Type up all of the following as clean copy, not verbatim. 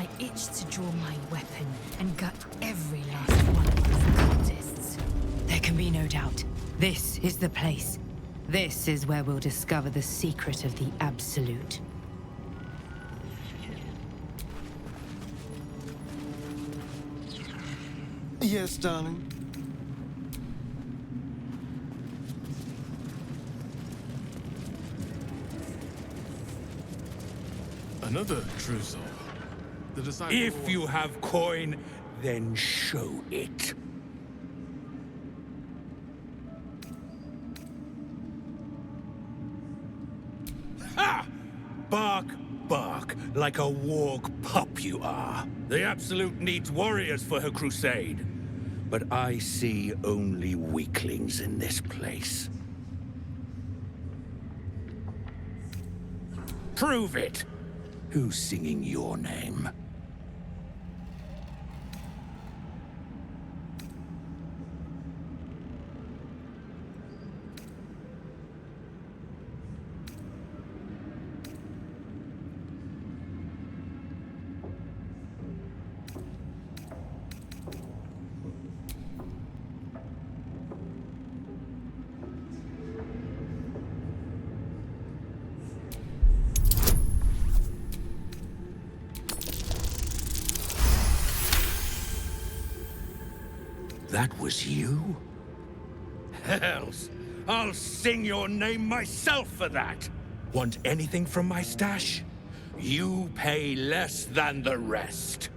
I itch to draw my weapon and gut every last one of these cultists. There can be no doubt. This is the place. This is where we'll discover the secret of the Absolute. Yes, darling. Another true soul. The disciple. If you have coin, then show it. Ha! Bark, bark, like a warg pup you are. The Absolute needs warriors for her crusade. But I see only weaklings in this place. Prove it! Who's singing your name? That was you? Hells! I'll sing your name myself for that! Want anything from my stash? You pay less than the rest.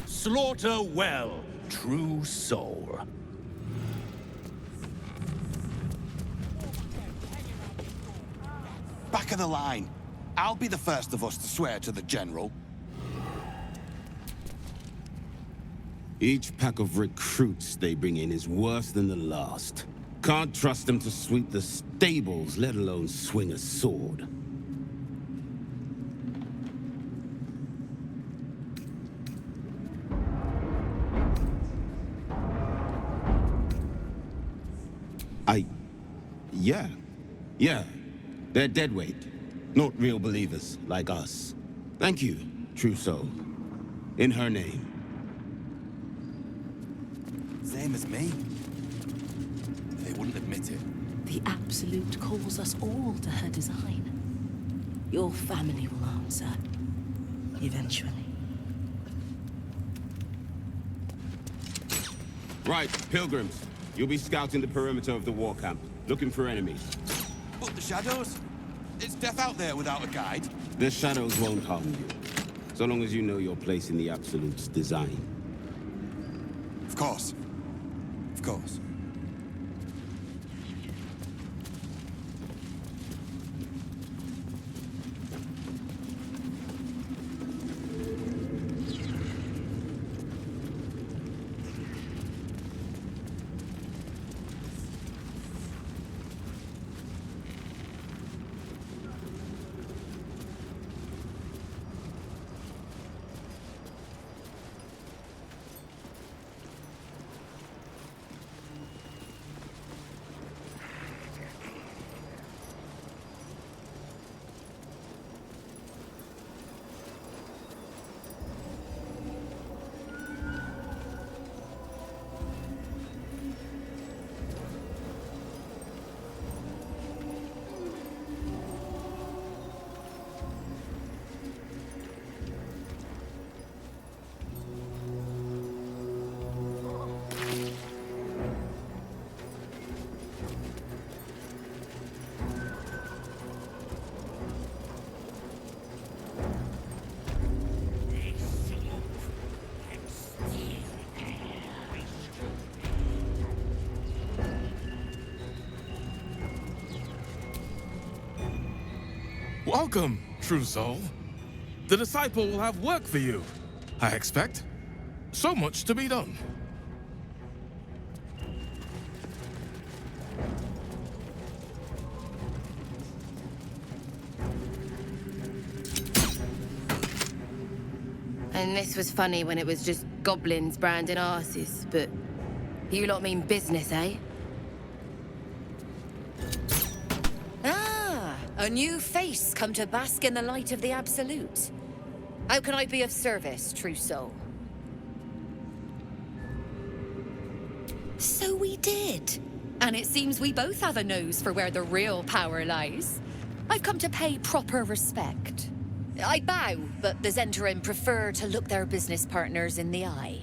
Slaughter well, true soul. Back of the line. I'll be the first of us to swear to the General. Each pack of recruits they bring in is worse than the last. Can't trust them to sweep the stables, let alone swing a sword. Yeah. They're deadweight. Not real believers, like us. Thank you, true soul. In her name. Same as me. They wouldn't admit it. The Absolute calls us all to her design. Your family will answer. Eventually. Right, pilgrims. You'll be scouting the perimeter of the war camp, looking for enemies. But the shadows? It's death out there without a guide. The shadows won't harm you, so long as you know your place in the Absolute's design. Of course. Of course. Welcome, true soul. The disciple will have work for you, I expect. So much to be done. And this was funny when it was just goblins branding arses, but you lot mean business, eh? Ah, a new face come to bask in the light of the Absolute. How can I be of service, true soul? So we did. And it seems we both have a nose for where the real power lies. I've come to pay proper respect. I bow, but the Zentarim prefer to look their business partners in the eye.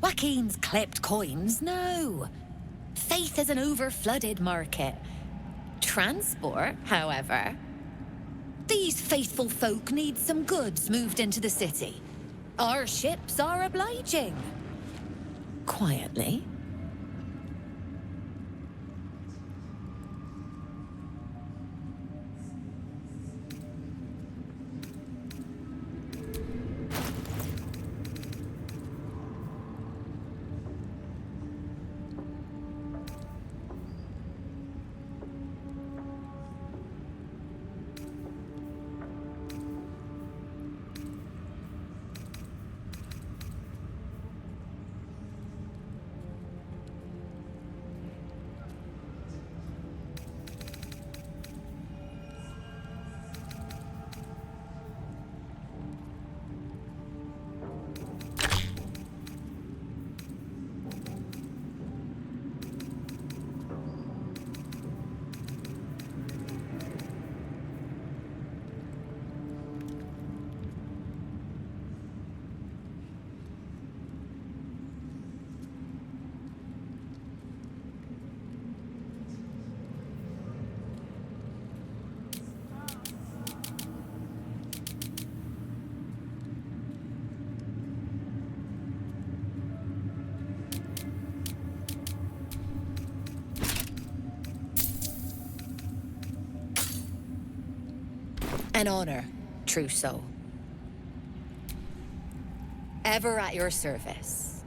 Joaquin's clipped coins, no. Faith is an over-flooded market. Transport, however. These faithful folk need some goods moved into the city. Our ships are obliging. Quietly. An honor, true soul. Ever at your service.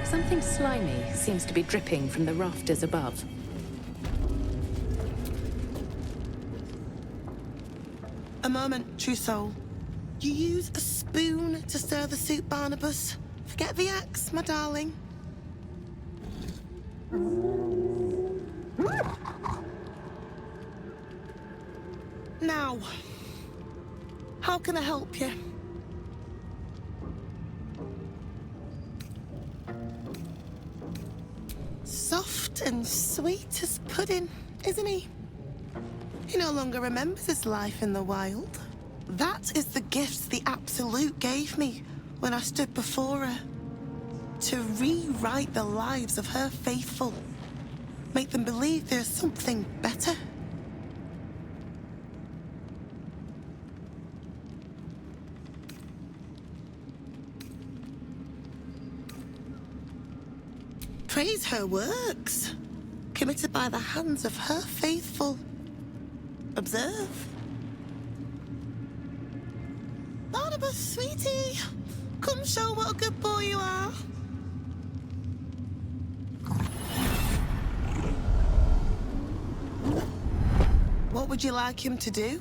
Something slimy seems to be dripping from the rafters above. A moment, true soul. You use a spoon to stir the soup, Barnabas. Forget the axe, my darling. Now, how can I help you? Soft and sweet as pudding, isn't he? He no longer remembers his life in the wild. That is the gift the Absolute gave me when I stood before her. To rewrite the lives of her faithful. Make them believe there's something better. Praise her works, committed by the hands of her faithful. Observe. Barnabas, sweetie, come show what a good boy you are. What would you like him to do?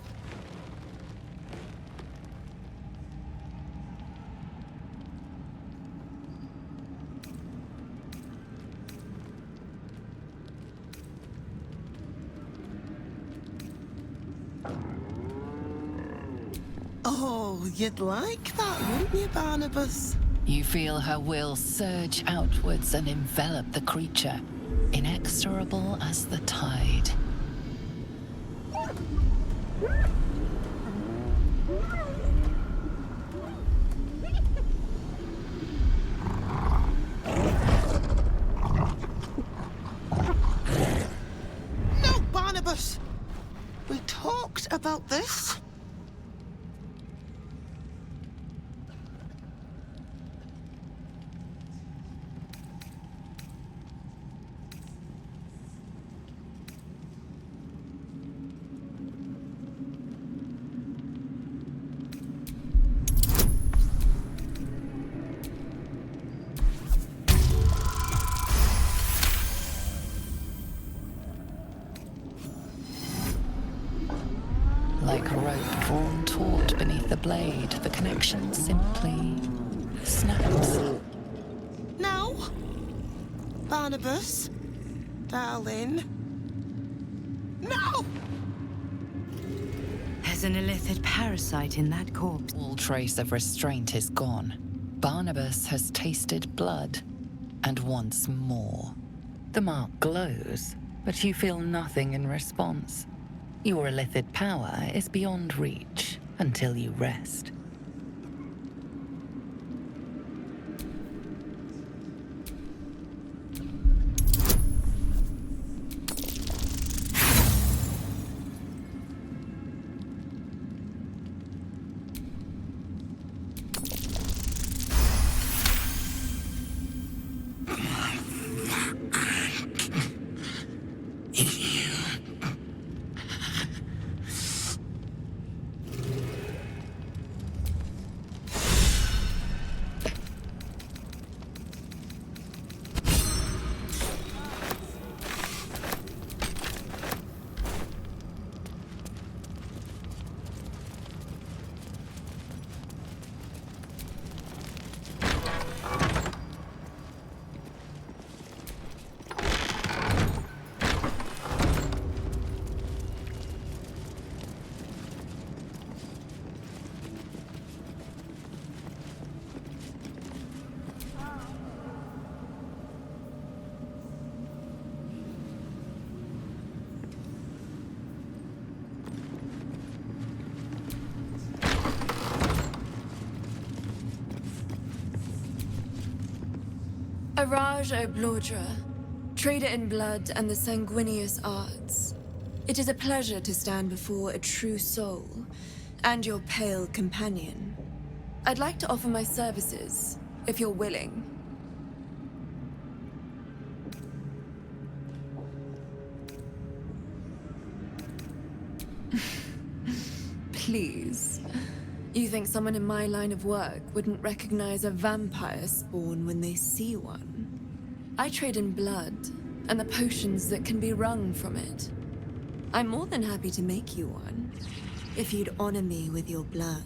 Oh, you'd like that, wouldn't you, Barnabas? You feel her will surge outwards and envelop the creature, inexorable as the tide. talked about this. Like a rope drawn taut beneath the blade, the connection simply snaps. No. Barnabas. Darling. No! There's an illithid parasite in that corpse. All trace of restraint is gone. Barnabas has tasted blood, and wants more. The mark glows, but you feel nothing in response. Your illithid power is beyond reach until you rest. Araj O'Blodra, trader in blood and the sanguineous arts. It is a pleasure to stand before a true soul, and your pale companion. I'd like to offer my services, if you're willing. Please. You think someone in my line of work wouldn't recognize a vampire spawn when they see one? I trade in blood, and the potions that can be wrung from it. I'm more than happy to make you one, if you'd honor me with your blood.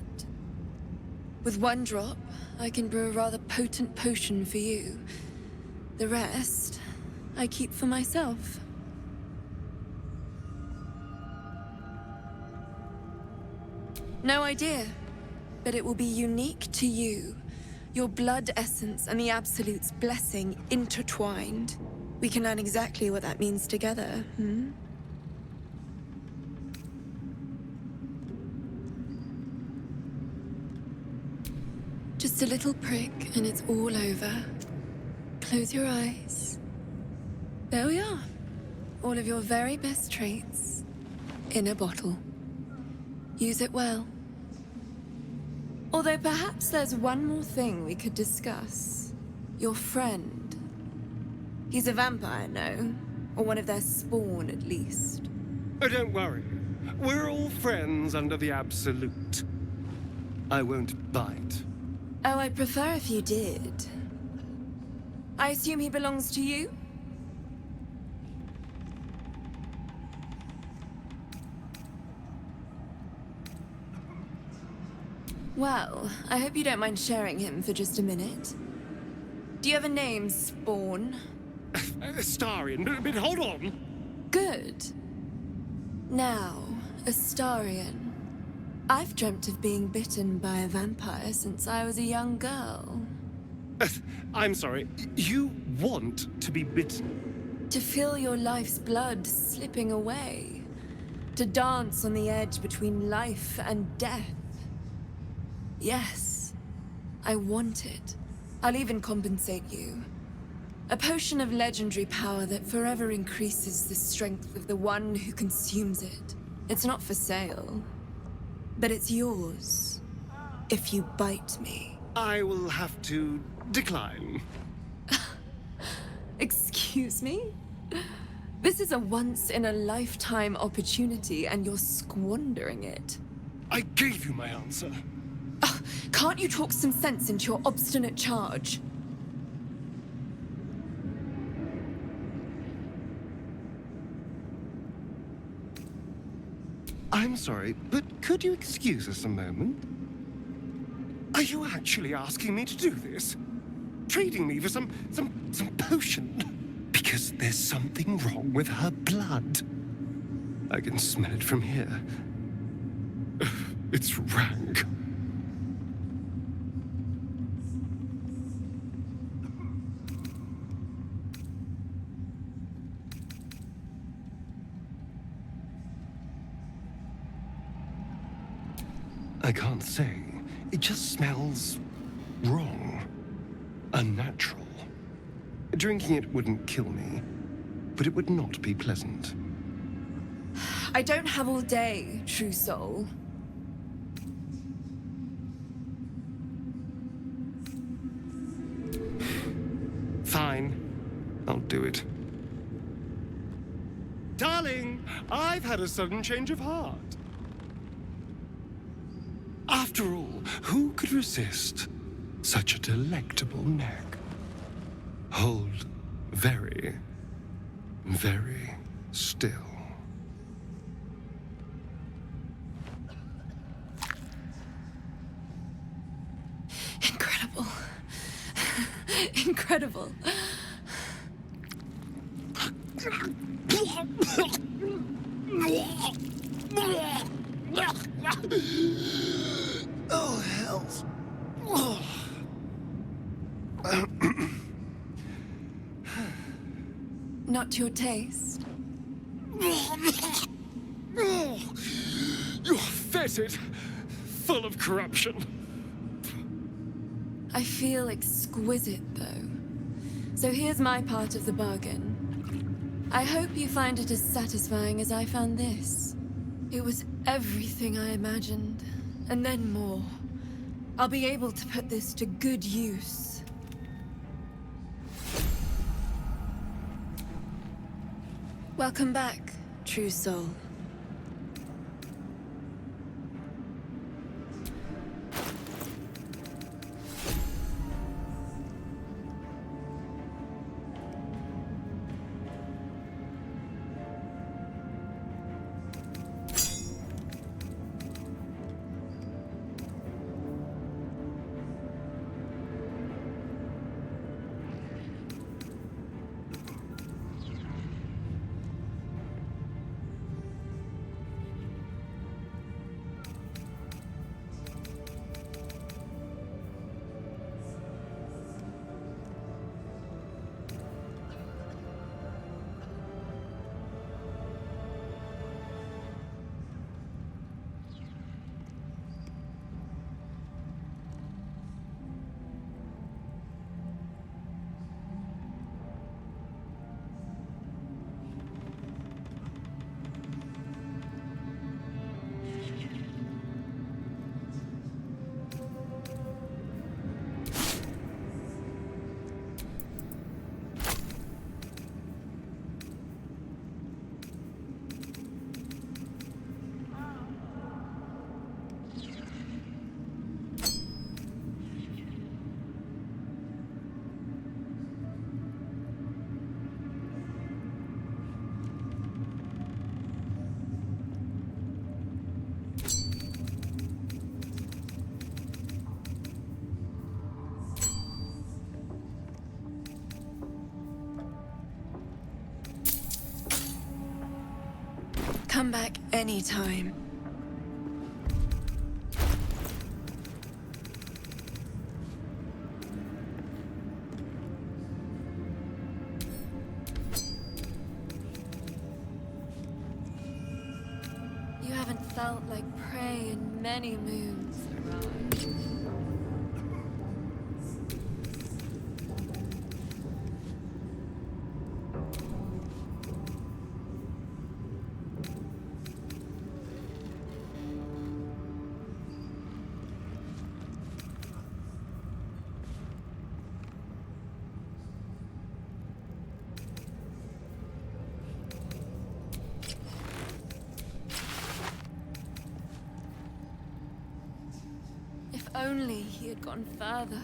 With one drop, I can brew a rather potent potion for you. The rest, I keep for myself. No idea. But it will be unique to you. Your blood essence and the Absolute's blessing intertwined. We can learn exactly what that means together, hmm? Just a little prick and it's all over. Close your eyes. There we are. All of your very best traits in a bottle. Use it well. Although perhaps there's one more thing we could discuss. Your friend. He's a vampire, no? Or one of their spawn, at least. Oh, don't worry. We're all friends under the Absolute. I won't bite. Oh, I'd prefer if you did. I assume he belongs to you? Well, I hope you don't mind sharing him for just a minute. Do you have a name, Spawn? Astarion, but hold on. Good. Now, Astarion. I've dreamt of being bitten by a vampire since I was a young girl. I'm sorry, you want to be bitten? To feel your life's blood slipping away. To dance on the edge between life and death. Yes, I want it. I'll even compensate you. A potion of legendary power that forever increases the strength of the one who consumes it. It's not for sale. But it's yours. If you bite me. I will have to decline. Excuse me? This is a once-in-a-lifetime opportunity, and you're squandering it. I gave you my answer. Can't you talk some sense into your obstinate charge? I'm sorry, but could you excuse us a moment? Are you actually asking me to do this? Trading me for some potion? Because there's something wrong with her blood. I can smell it from here. It's rank. I can't say. It just smells wrong. Unnatural. Drinking it wouldn't kill me, but it would not be pleasant. I don't have all day, true soul. Fine. I'll do it. Darling, I've had a sudden change of heart. After all, who could resist such a delectable neck? Hold very, very still. Incredible. Incredible. Oh, hells. Not to your taste? You're fetid, full of corruption. I feel exquisite, though. So here's my part of the bargain. I hope you find it as satisfying as I found this. It was everything I imagined, and then more. I'll be able to put this to good use. Welcome back, true soul. Come back anytime. You haven't felt like prey in many moons, Mirage. only he had gone further.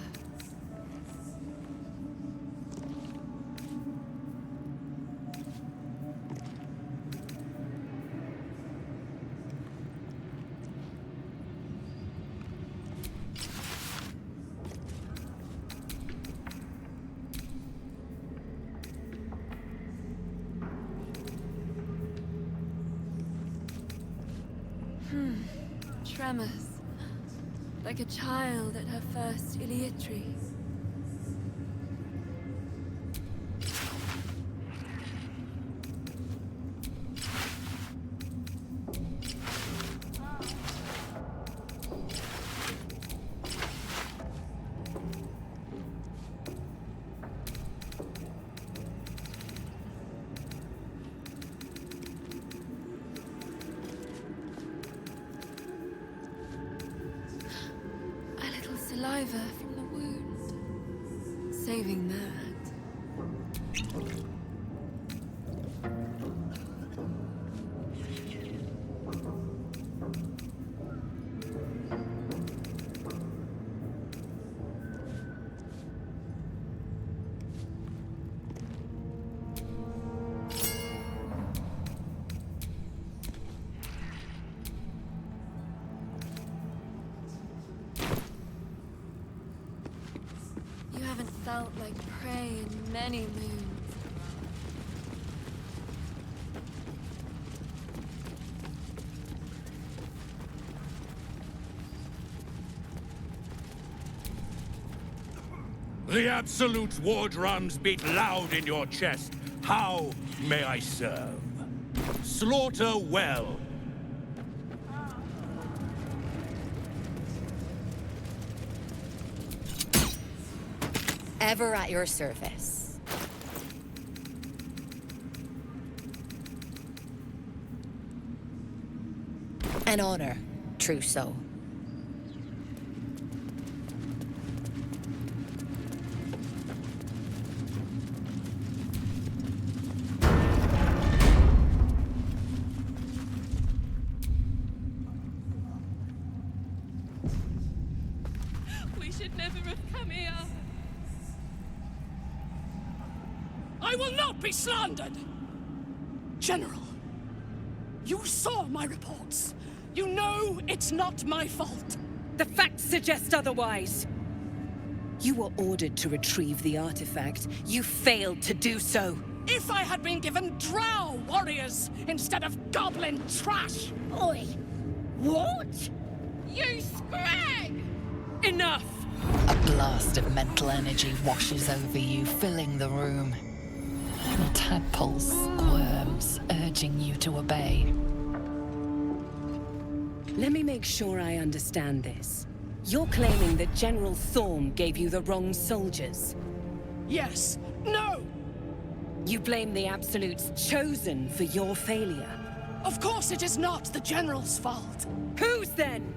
Tremors. Like a child at her first Iliitri. Saliva from the wound. Saving that. Felt like prey in many moons. The Absolute's war drums beat loud in your chest. How may I serve? Slaughter well. Ever at your service. An honor, true soul. We should never have come here. I will not be slandered! General, you saw my reports. You know it's not my fault. The facts suggest otherwise. You were ordered to retrieve the artifact. You failed to do so. If I had been given drow warriors instead of goblin trash! Oi! What? You scrag! Enough! A blast of mental energy washes over you, filling the room. The tadpole squirms, urging you to obey. Let me make sure I understand this. You're claiming that General Thorm gave you the wrong soldiers? Yes. No! You blame the Absolute's Chosen for your failure? Of course it is not the General's fault. Whose then?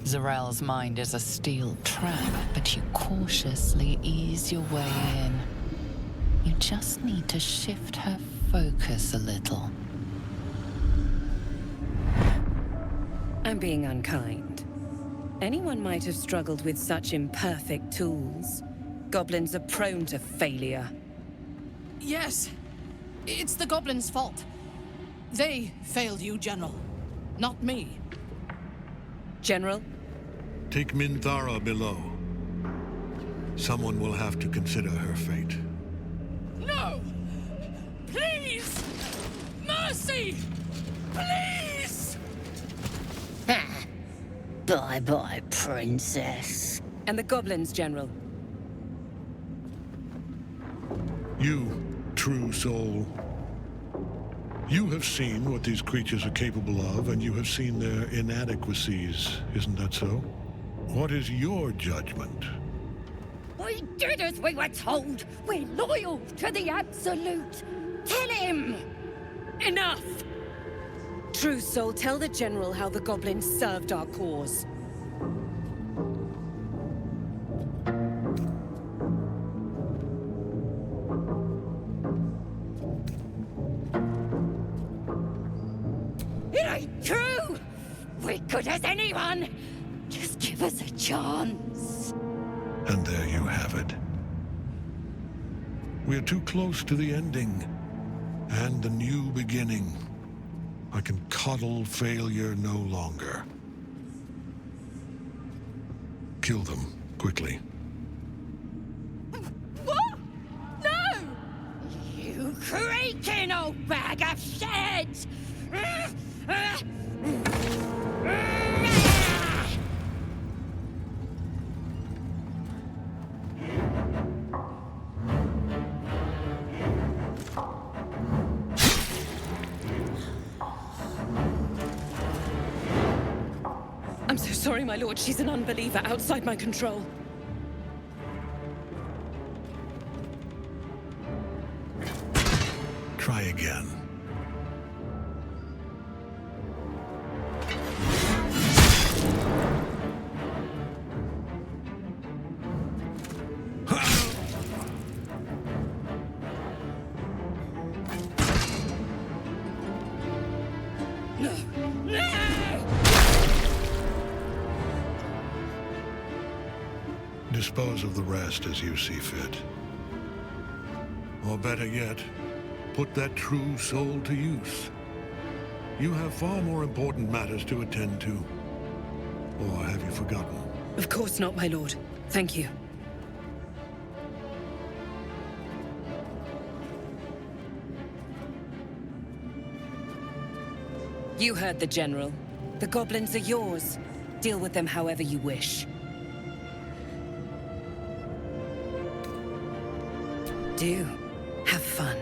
Zarel's mind is a steel trap, but you cautiously ease your way in. You just need to shift her focus a little. I'm being unkind. Anyone might have struggled with such imperfect tools. Goblins are prone to failure. Yes. It's the goblins' fault. They failed you, General. Not me. General? Take Minthara below. Someone will have to consider her fate. No! Please! Mercy! Please! Bye-bye, princess. And the goblins, General? You, true soul. You have seen what these creatures are capable of, and you have seen their inadequacies, isn't that so? What is your judgment? We did as we were told. We're loyal to the Absolute. Tell him! Enough! True Soul, tell the General how the goblins served our cause. It ain't true! We're good as anyone! Just give us a chance. And there you have it. We're too close to the ending. And the new beginning. I can coddle failure no longer. Kill them, quickly. What? No! You creaking old bag of shit! I'm so sorry, my lord. She's an unbeliever outside my control. Try again. Dispose of the rest as you see fit. Or better yet, put that true soul to use. You have far more important matters to attend to. Or have you forgotten? Of course not, my lord. Thank you. You heard the General. The goblins are yours. Deal with them however you wish. Do. Have fun.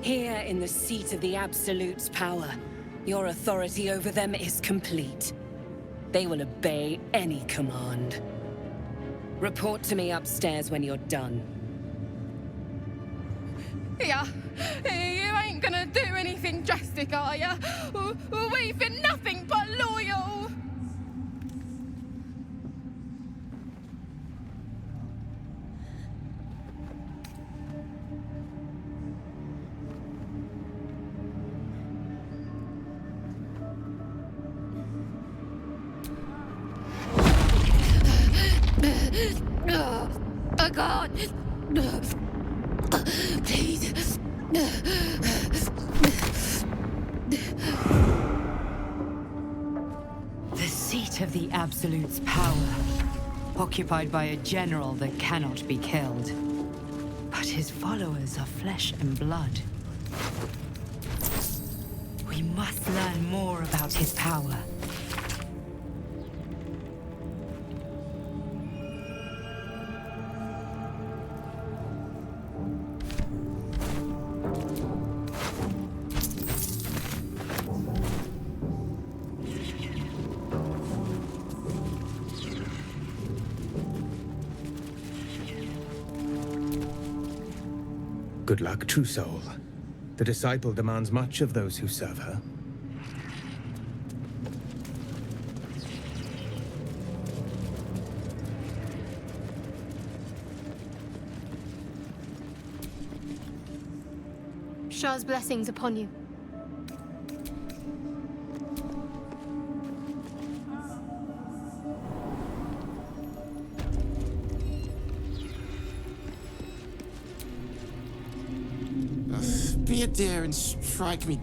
Here in the seat of the Absolute's power, your authority over them is complete. They will obey any command. Report to me upstairs when you're done. Yeah, you ain't gonna do anything drastic, are ya? We've been nothing but loyal! Oh, God! Please. The seat of the Absolute's power, occupied by a general that cannot be killed. But his followers are flesh and blood. We must learn more about his power. Good luck, True Soul. The Disciple demands much of those who serve her. Shah's blessings upon you. Be a dear and strike me.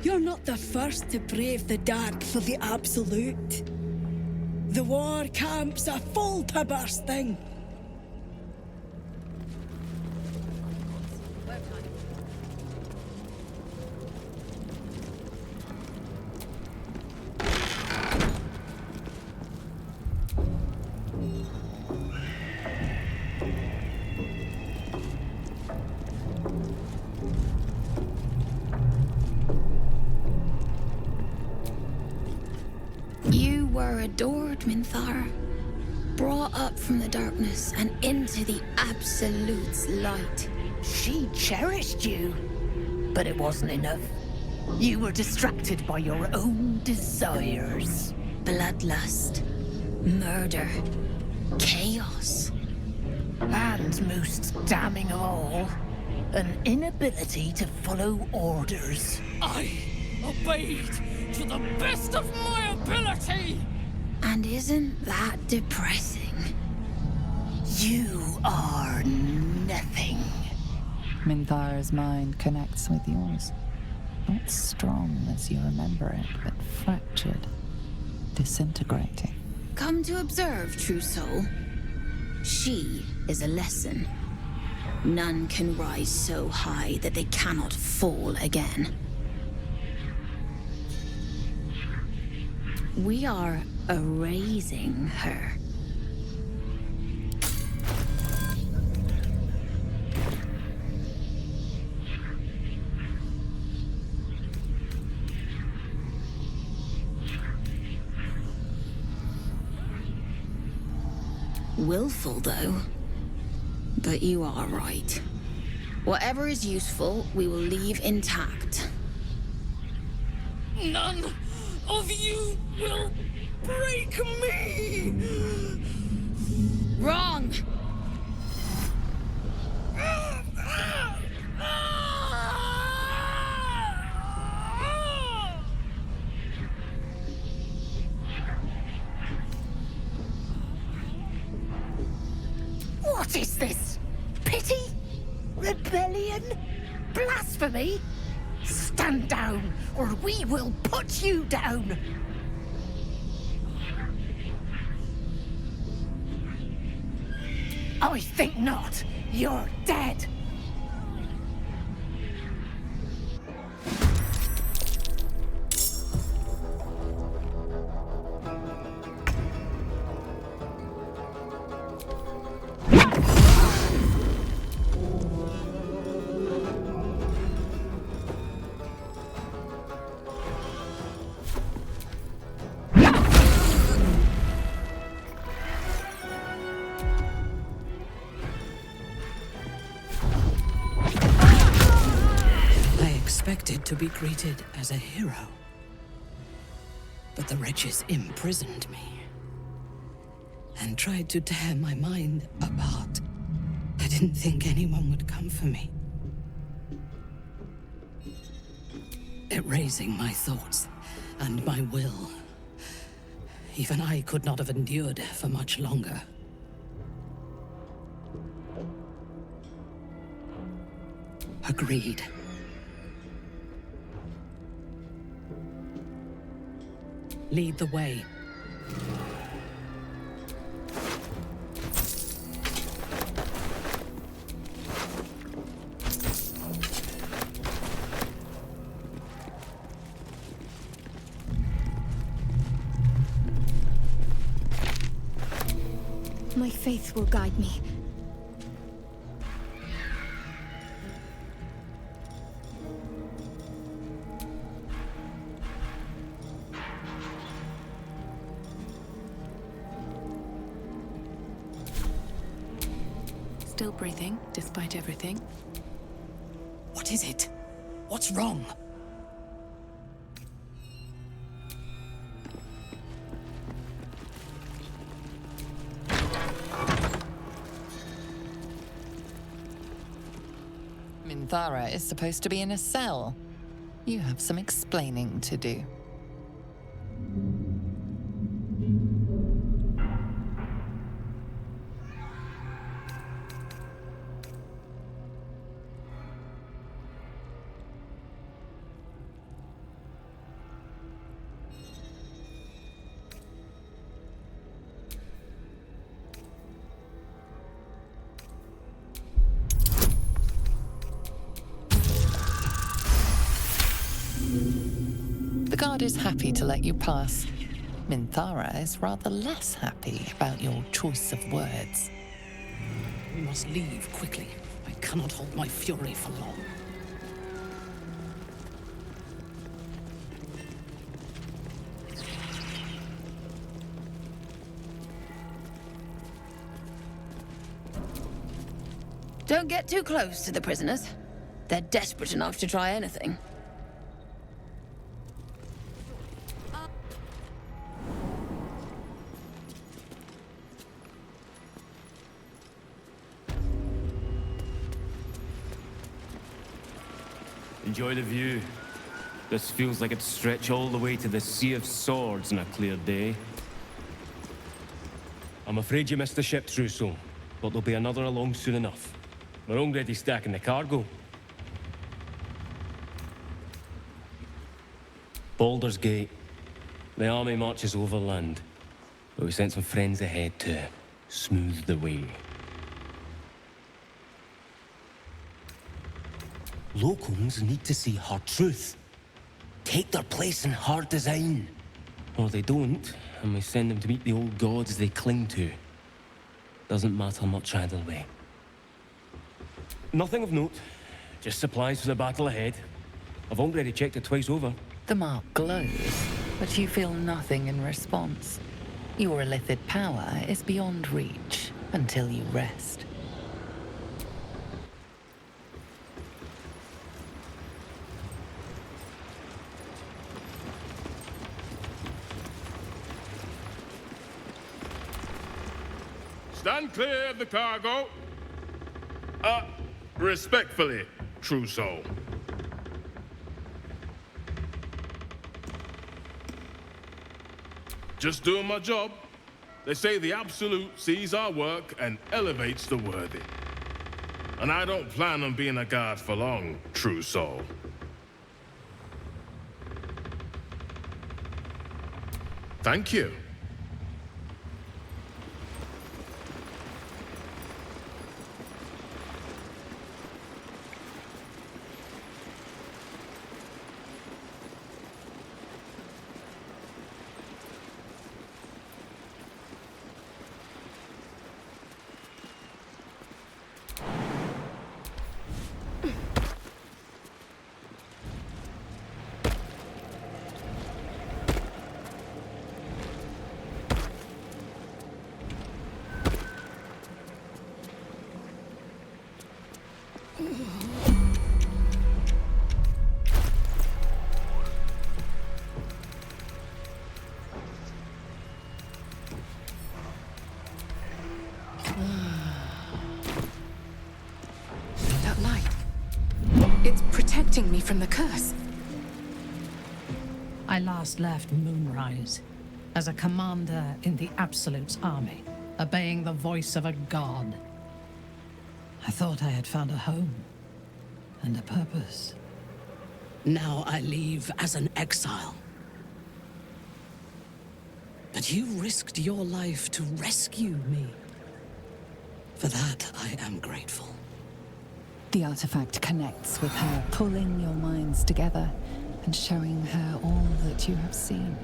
You're not the first to brave the dark for the Absolute. The war camps are full to bursting. You were adored, Minthara. Brought up from the darkness and into the Absolute's light. She cherished you. but it wasn't enough. You were distracted by your own desires. Bloodlust, murder, chaos. And most damning of all, an inability to follow orders. I obeyed to the best of my ability! And isn't that depressing? You are nothing. Minthara's mind connects with yours. Not strong as you remember it, but fractured, disintegrating. Come to observe, true soul. She is a lesson. None can rise so high that they cannot fall again. We are erasing her. Willful, though. But you are right. Whatever is useful, we will leave intact. None of you will break me! Wrong! What is this? Pity? Rebellion? Blasphemy? Stand down, or we will put you down! I think not. You're dead. To be greeted as a hero. But the wretches imprisoned me and tried to tear my mind apart. I didn't think anyone would come for me. Erasing my thoughts and my will. Even I could not have endured for much longer. Agreed. Lead the way. My faith will guide me. Still breathing, despite everything. What is it? What's wrong? Minthara is supposed to be in a cell. You have some explaining to do. The guard is happy to let you pass. Minthara is rather less happy about your choice of words. We must leave quickly. I cannot hold my fury for long. Don't get too close to the prisoners. They're desperate enough to try anything. Enjoy the view. This feels like it'd stretch all the way to the Sea of Swords on a clear day. I'm afraid you missed the ship, Trousseau, but there'll be another along soon enough. We're already stacking the cargo. Baldur's Gate. The army marches overland, but we sent some friends ahead to smooth the way. Locals need to see her truth. Take their place in her design. Or they don't, and we send them to meet the old gods they cling to. Doesn't matter much either way. Nothing of note. Just supplies for the battle ahead. I've already checked it twice over. The mark glows, but you feel nothing in response. Your illithid power is beyond reach until you rest. Stand clear of the cargo. Respectfully, Trousseau. Just doing my job. They say the Absolute sees our work and elevates the worthy. And I don't plan on being a guard for long, Trousseau. Thank you. That light. It's protecting me from the curse. I last left Moonrise as a commander in the Absolute's army, obeying the voice of a god. I thought I had found a home and a purpose. Now I leave as an exile. But you risked your life to rescue me. For that, I am grateful. The artifact connects with her, pulling your minds together and showing her all that you have seen.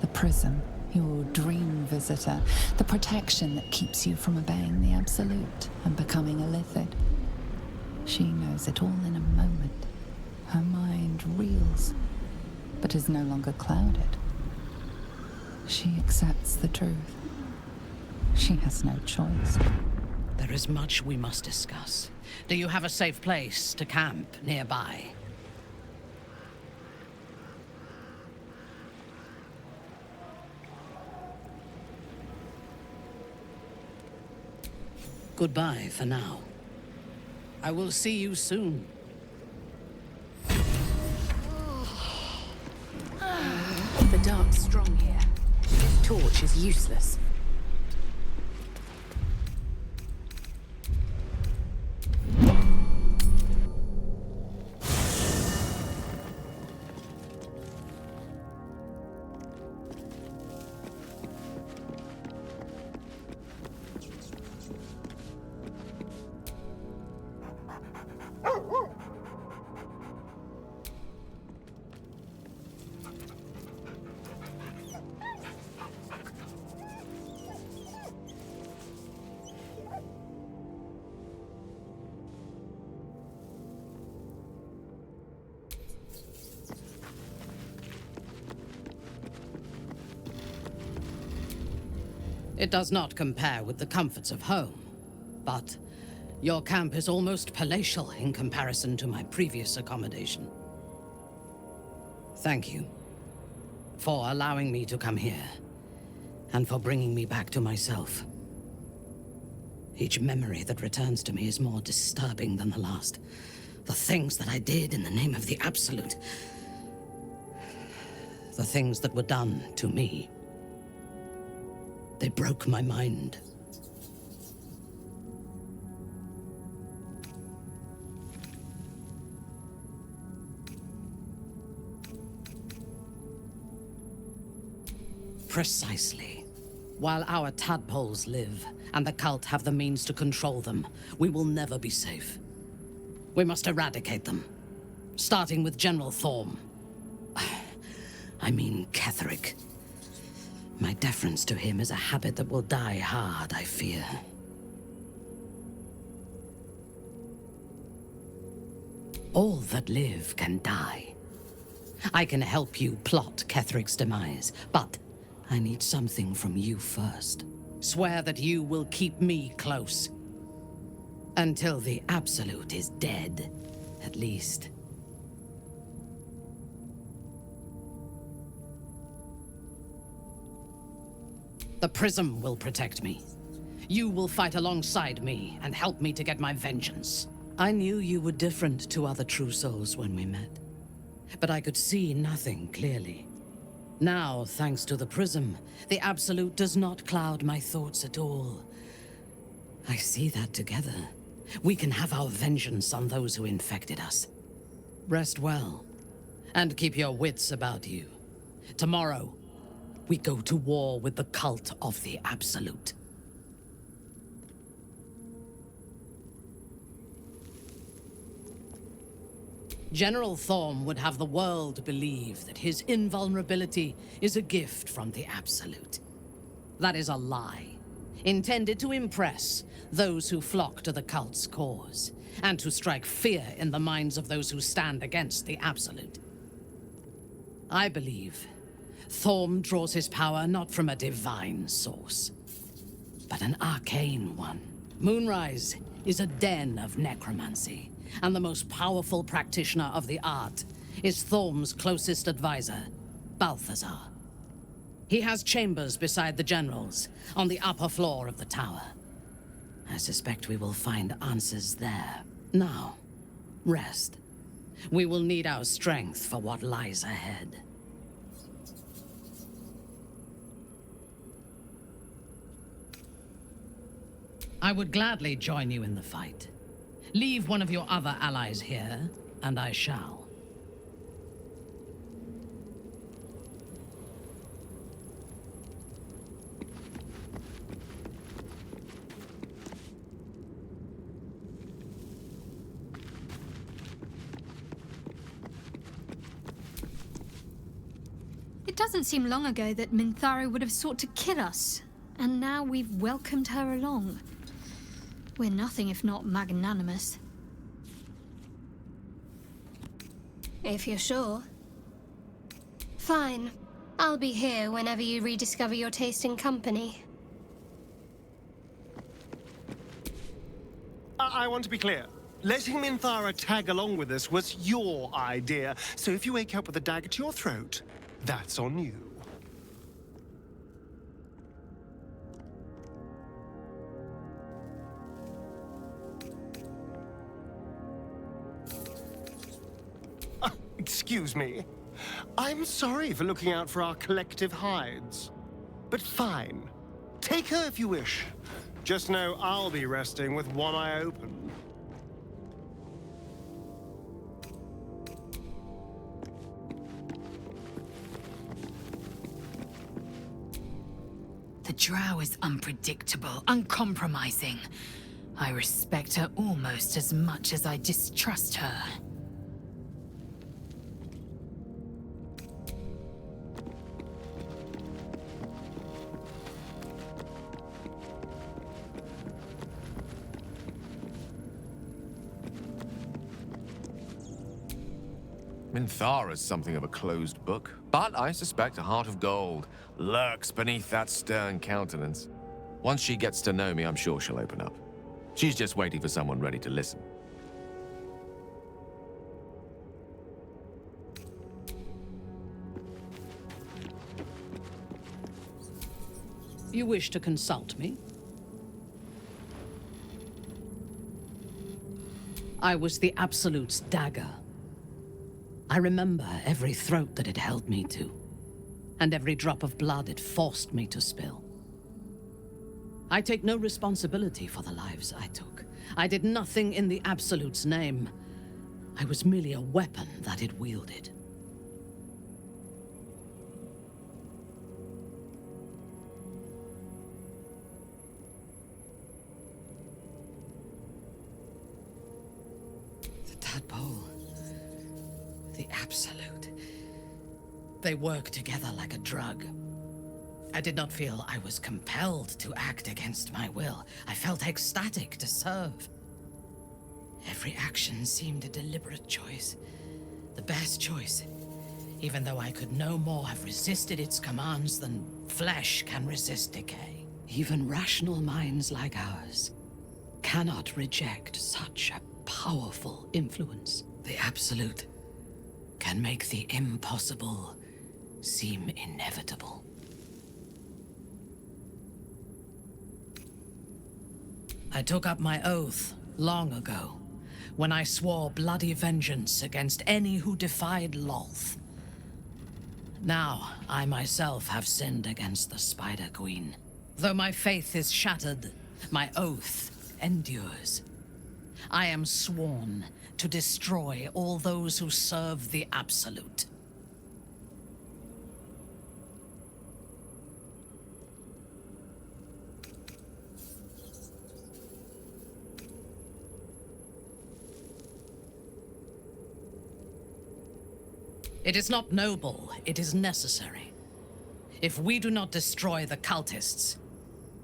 The prism, your dream visitor, the protection that keeps you from obeying the Absolute and becoming a Lithid. She knows it all in a moment. Her mind reels, but is no longer clouded. She accepts the truth. She has no choice. There is much we must discuss. Do you have a safe place to camp nearby? Goodbye for now. I will see you soon. The dark's strong here. This torch is useless. It does not compare with the comforts of home, but Your camp is almost palatial in comparison to my previous accommodation. Thank you for allowing me to come here, and for bringing me back to myself. Each memory that returns to me is more disturbing than the last. The things that I did in the name of the Absolute. The things that were done to me. They broke my mind. Precisely. While our tadpoles live, and the cult have the means to control them, we will never be safe. We must eradicate them. Starting with General Thorm. I mean Ketheric. My deference to him is a habit that will die hard, I fear. All that live can die. I can help you plot Ketheric's demise, but I need something from you first. Swear that you will keep me close. Until the Absolute is dead, at least. The Prism will protect me. You will fight alongside me and help me to get my vengeance. I knew you were different to other true souls when we met, but I could see nothing clearly. Now, thanks to the Prism, the Absolute does not cloud my thoughts at all. I see that together, we can have our vengeance on those who infected us. Rest well, and keep your wits about you. Tomorrow, we go to war with the cult of the Absolute. General Thorm would have the world believe that his invulnerability is a gift from the Absolute. That is a lie, intended to impress those who flock to the cult's cause, and to strike fear in the minds of those who stand against the Absolute. I believe Thorm draws his power not from a divine source, but an arcane one. Moonrise is a den of necromancy, and the most powerful practitioner of the art is Thorm's closest advisor, Balthazar. He has chambers beside the generals, on the upper floor of the tower. I suspect we will find answers there. Now, rest. We will need our strength for what lies ahead. I would gladly join you in the fight. Leave one of your other allies here, and I shall. It doesn't seem long ago that Minthara would have sought to kill us, and now we've welcomed her along. We're nothing if not magnanimous. If you're sure. Fine. I'll be here whenever you rediscover your taste in company. I want to be clear. Letting Minthara tag along with us was your idea, so if you wake up with a dagger to your throat, that's on you. Excuse me. I'm sorry for looking out for our collective hides. But fine. Take her if you wish. Just know I'll be resting with one eye open. The Drow is unpredictable, uncompromising. I respect her almost as much as I distrust her. Minthara's something of a closed book, but I suspect a heart of gold lurks beneath that stern countenance. Once she gets to know me, I'm sure she'll open up. She's just waiting for someone ready to listen. You wish to consult me? I was the Absolute's dagger. I remember every throat that it held me to, and every drop of blood it forced me to spill. I take no responsibility for the lives I took. I did nothing in the Absolute's name. I was merely a weapon that it wielded. The tadpole. The Absolute. They work together like a drug. I did not feel I was compelled to act against my will. I felt ecstatic to serve. Every action seemed a deliberate choice. The best choice. Even though I could no more have resisted its commands than flesh can resist decay. Even rational minds like ours cannot reject such a powerful influence. The Absolute can make the impossible seem inevitable. I took up my oath long ago, when I swore bloody vengeance against any who defied Lolth. Now, I myself have sinned against the Spider Queen. Though my faith is shattered, my oath endures. I am sworn to destroy all those who serve the Absolute. It is not noble, it is necessary. If we do not destroy the cultists,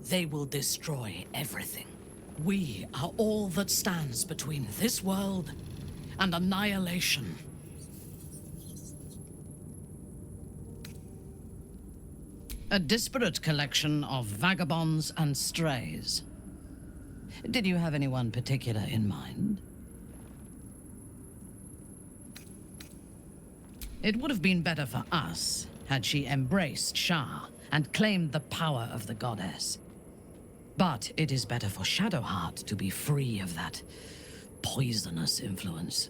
they will destroy everything. We are all that stands between this world and annihilation. A disparate collection of vagabonds and strays. Did you have anyone particular in mind? It would have been better for us had she embraced Shah and claimed the power of the goddess. But it is better for Shadowheart to be free of that poisonous influence.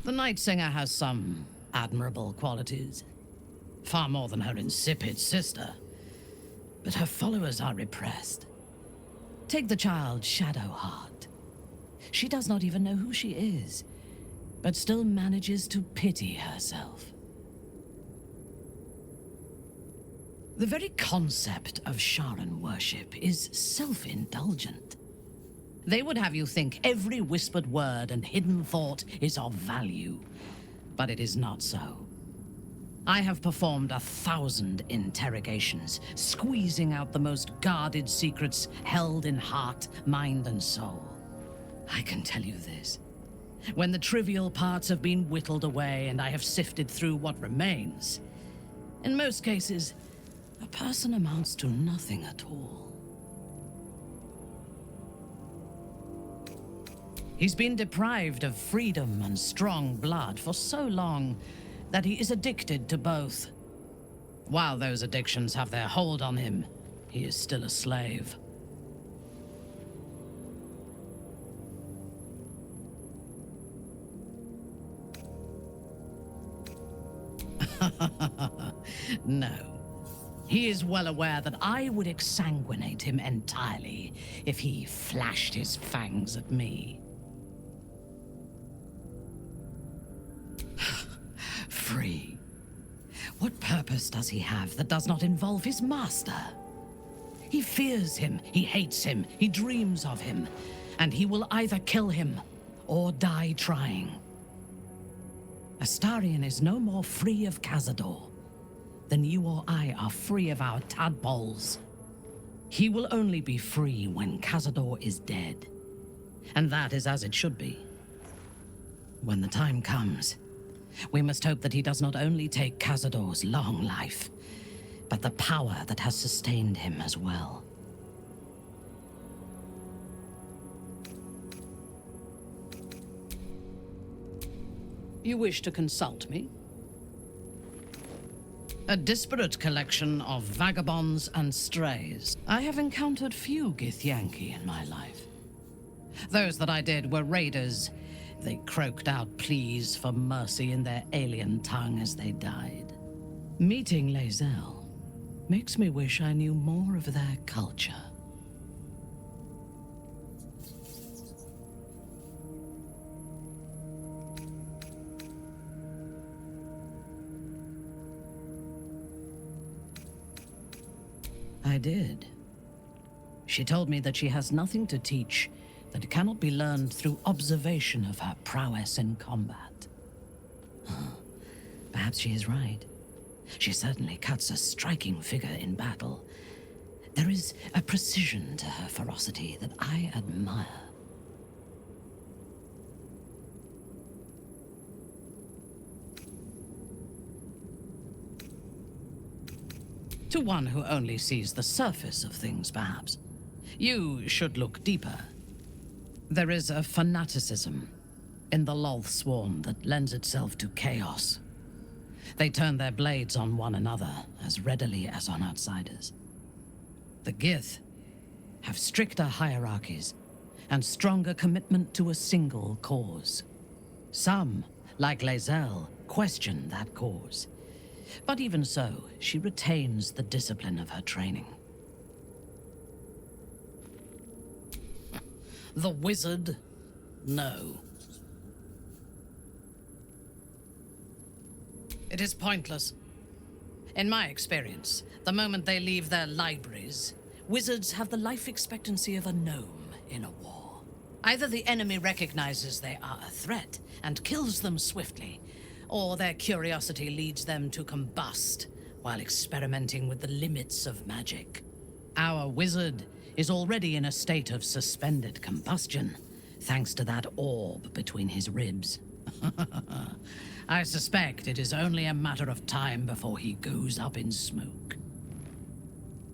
The Night Singer has some admirable qualities. Far more than her insipid sister. But her followers are repressed. Take the child Shadowheart. She does not even know who she is, but still manages to pity herself. The very concept of Sharan worship is self-indulgent. They would have you think every whispered word and hidden thought is of value, but it is not so. I have performed 1,000 interrogations, squeezing out the most guarded secrets held in heart, mind, and soul. I can tell you this. When the trivial parts have been whittled away and I have sifted through what remains, in most cases, a person amounts to nothing at all. He's been deprived of freedom and strong blood for so long that he is addicted to both. While those addictions have their hold on him, he is still a slave. No. He is well aware that I would exsanguinate him entirely if he flashed his fangs at me. Free. What purpose does he have that does not involve his master? He fears him, he hates him, he dreams of him, and he will either kill him or die trying. Astarion is no more free of Cazador than you or I are free of our tadpoles. He will only be free when Cazador is dead. And that is as it should be. When the time comes, We must hope that he does not only take Cazador's long life, but the power that has sustained him as well. You wish to consult me? A disparate collection of vagabonds and strays. I have encountered few Githyanki in my life. Those that I did were raiders. They croaked out pleas for mercy in their alien tongue as they died. Meeting Lae'zel makes me wish I knew more of their culture. I did. She told me that she has nothing to teach that cannot be learned through observation of her prowess in combat. Perhaps she is right. She certainly cuts a striking figure in battle. There is a precision to her ferocity that I admire. To one who only sees the surface of things, perhaps. You should look deeper. There is a fanaticism in the Loth Swarm that lends itself to chaos. They turn their blades on one another as readily as on outsiders. The Gith have stricter hierarchies and stronger commitment to a single cause. Some, like Lae'zel, question that cause. But even so, she retains the discipline of her training. The wizard? No. It is pointless. In my experience, the moment they leave their libraries, wizards have the life expectancy of a gnome in a war. Either the enemy recognizes they are a threat and kills them swiftly, or their curiosity leads them to combust while experimenting with the limits of magic. Our wizard is already in a state of suspended combustion, thanks to that orb between his ribs. I suspect it is only a matter of time before he goes up in smoke.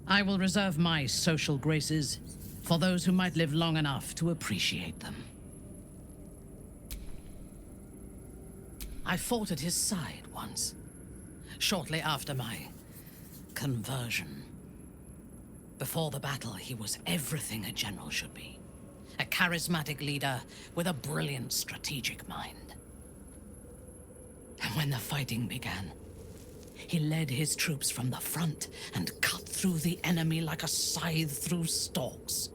I will reserve my social graces for those who might live long enough to appreciate them. I fought at his side once, shortly after my conversion. Before the battle, he was everything a general should be. A charismatic leader with a brilliant strategic mind. And when the fighting began, he led his troops from the front and cut through the enemy like a scythe through stalks.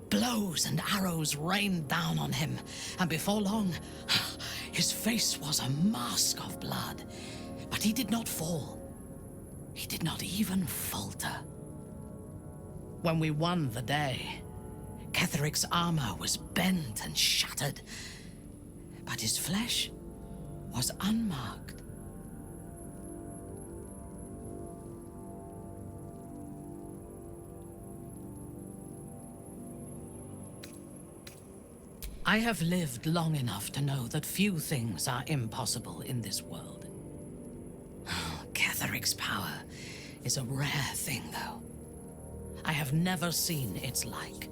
Blows and arrows rained down on him, and before long, his face was a mask of blood. But he did not fall. He did not even falter. When we won the day, Ketheric's armor was bent and shattered, but his flesh was unmarked. I have lived long enough to know that few things are impossible in this world. Ketheric's power is a rare thing, though. I have never seen its like.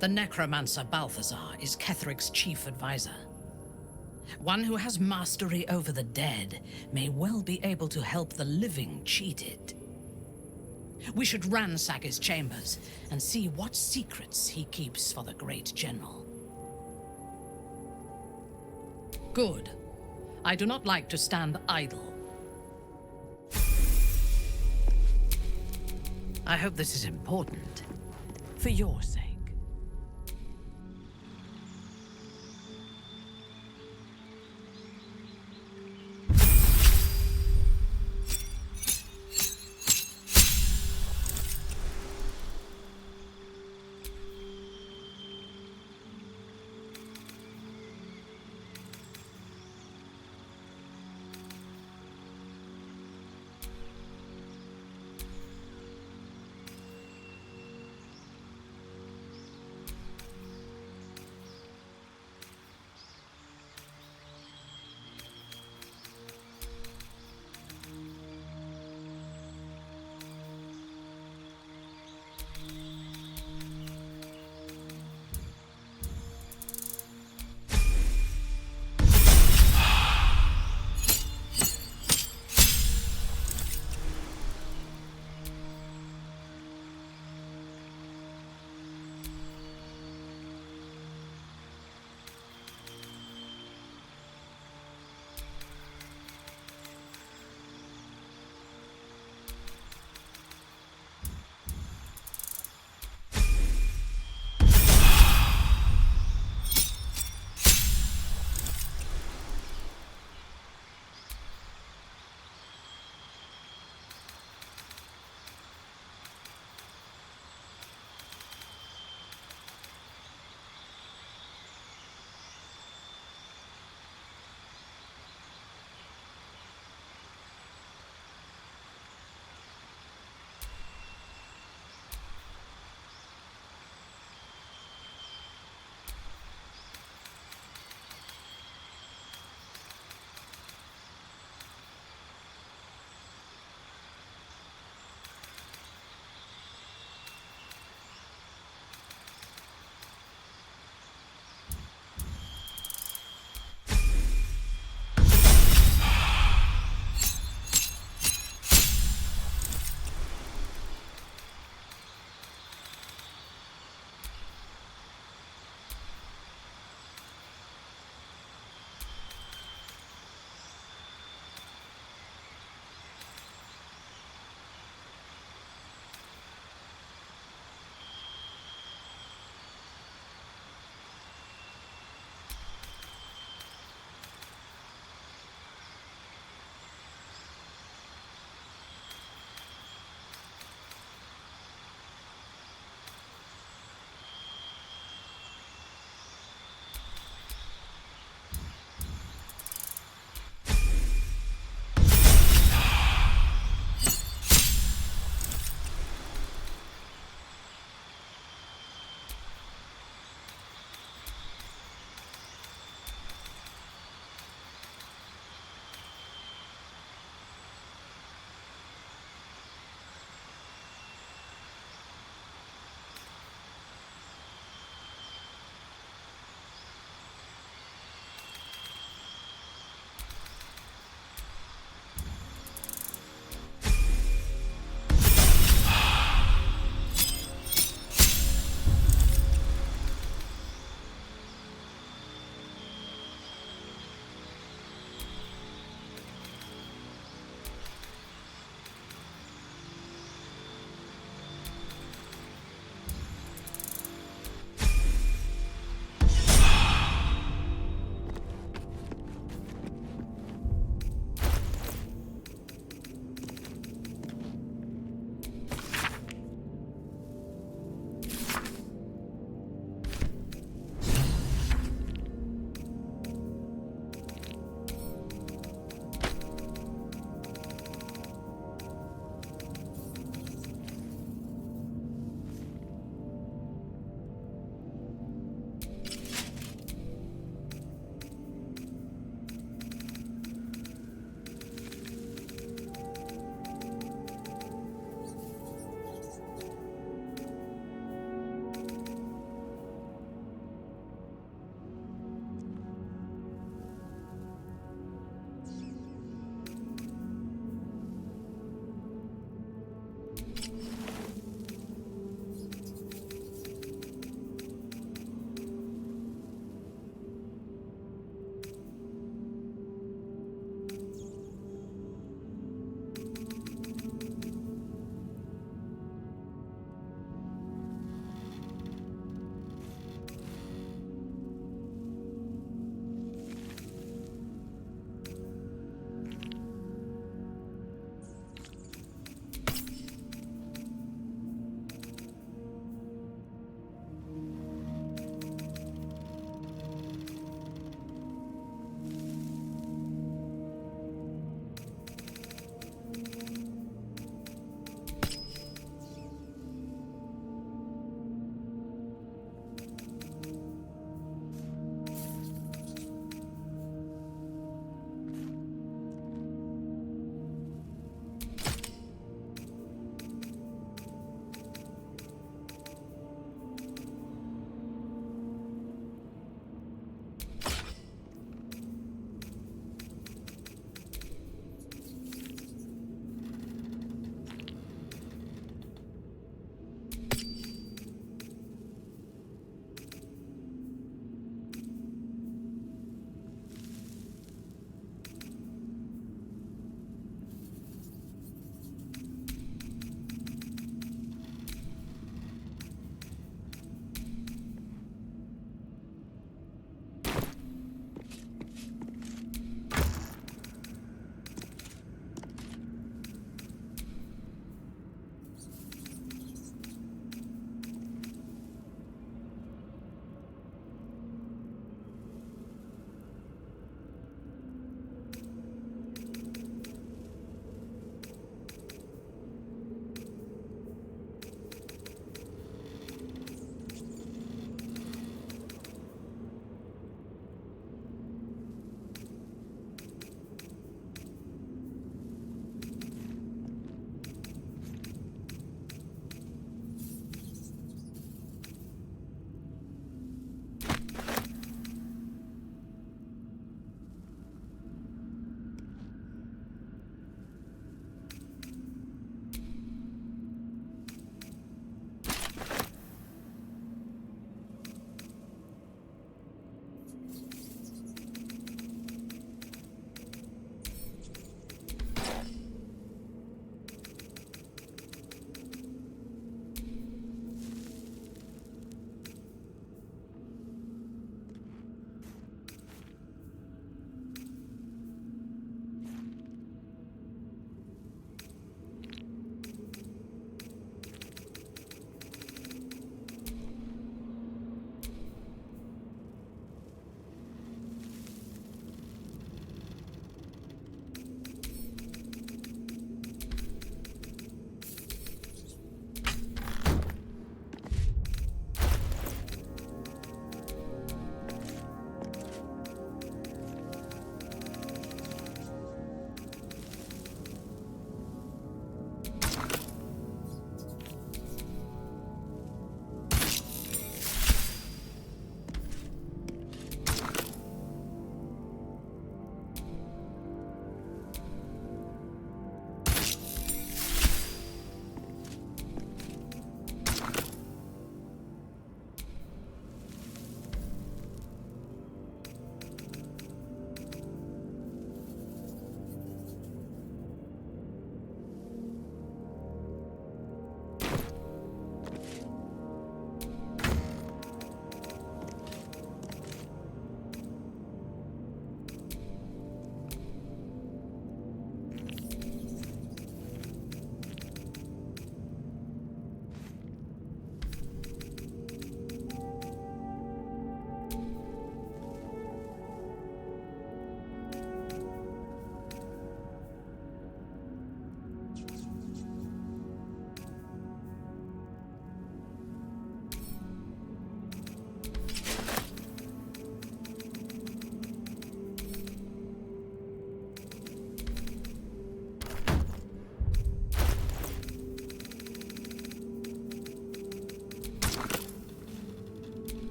The necromancer Balthazar is Ketheric's chief advisor. One who has mastery over the dead may well be able to help the living cheated. We should ransack his chambers and see what secrets he keeps for the great general. Good. I do not like to stand idle. I hope this is important, for your sake.